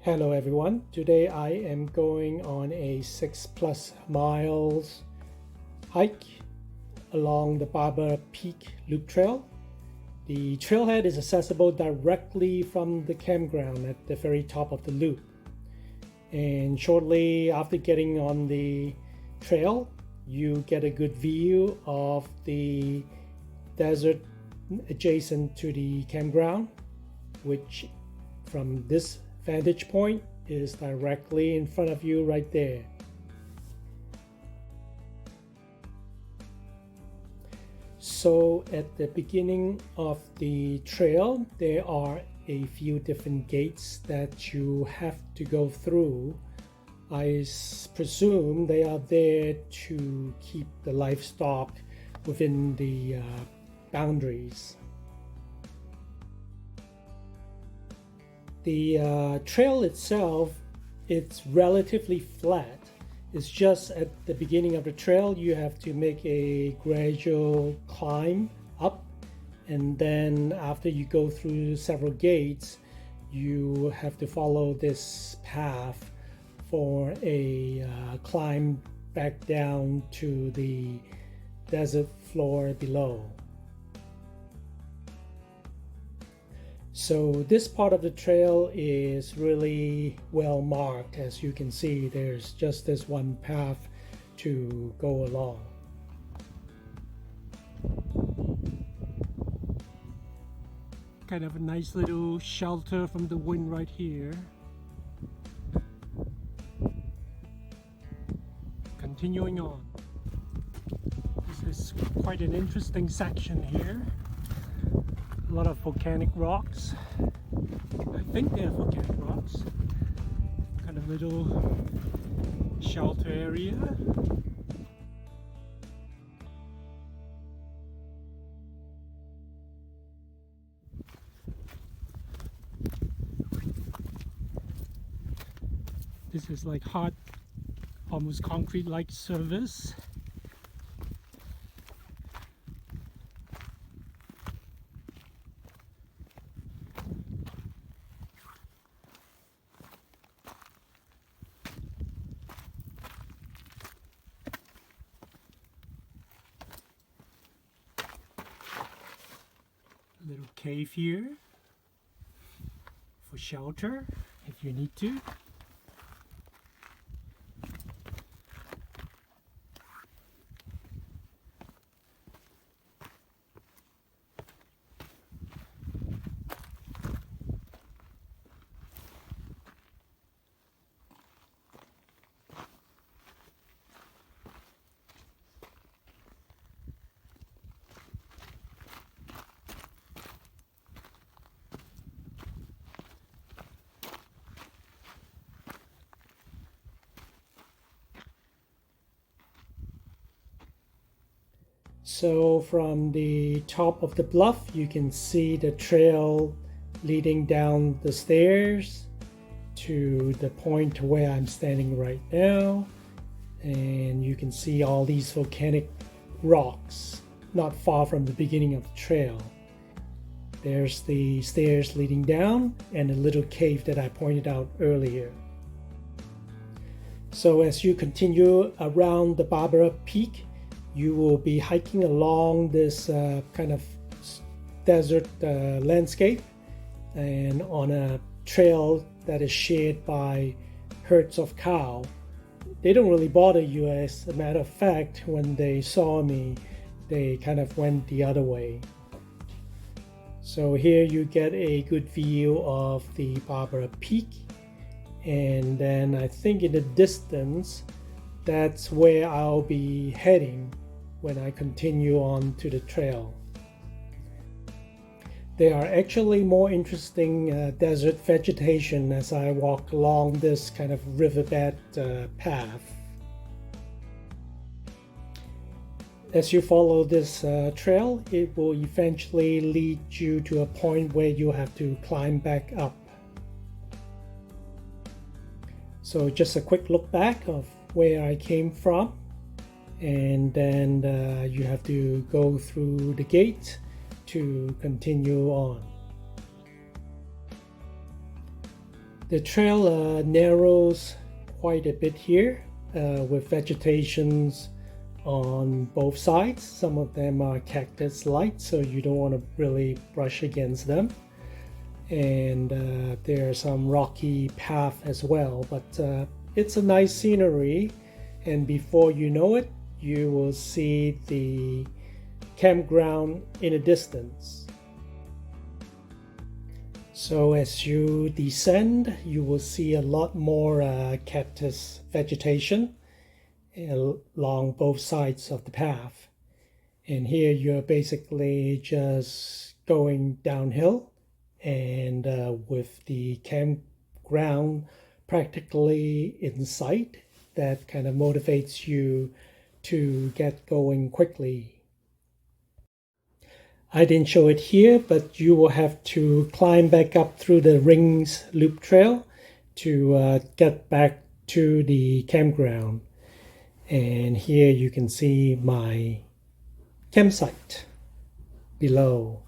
Hello everyone, today I am going on a 6+ miles hike along the Barbara Peak Loop Trail. The trailhead is accessible directly from the campground at the very top of the loop. And shortly after getting on the trail, you get a good view of the desert adjacent to the campground, which from this vantage point is directly in front of you right there. So at the beginning of the trail, there are a few different gates that you have to go through. I presume they are there to keep the livestock within the boundaries. The trail itself, it's relatively flat. It's just at the beginning of the trail you have to make a gradual climb up, and then after you go through several gates you have to follow this path for a climb back down to the desert floor below. So this part of the trail is really well marked. As you can see, there's just this one path to go along. Kind of a nice little shelter from the wind right here. Continuing on. This is quite an interesting section here. A lot of volcanic rocks. I think they're volcanic rocks. Kind of little shelter area. This is like hard, almost concrete-like surface. Little cave here for shelter if you need to. So from the top of the bluff, you can see the trail leading down the stairs to the point where I'm standing right now. And you can see all these volcanic rocks not far from the beginning of the trail. There's the stairs leading down and a little cave that I pointed out earlier. So as you continue around the Barbara Peak, you will be hiking along this kind of desert landscape and on a trail that is shared by herds of cow. They don't really bother you. As a matter of fact, when they saw me, they kind of went the other way. So here you get a good view of the Barbara Peak, and then I think in the distance that's where I'll be heading when I continue on to the trail. There are actually more interesting desert vegetation as I walk along this kind of riverbed path. As you follow this trail, it will eventually lead you to a point where you have to climb back up. So just a quick look back of where I came from. And then you have to go through the gate to continue on. The trail narrows quite a bit here with vegetations on both sides. Some of them are cactus light, so you don't want to really brush against them. And there's some rocky path as well, but it's a nice scenery, and before you know it, you will see the campground in a distance. So as you descend, you will see a lot more cactus vegetation along both sides of the path. And here you're basically just going downhill, and with the campground practically in sight, that kind of motivates you to get going quickly. I didn't show it here, but you will have to climb back up through the Rings Loop Trail to get back to the campground. And here you can see my campsite below.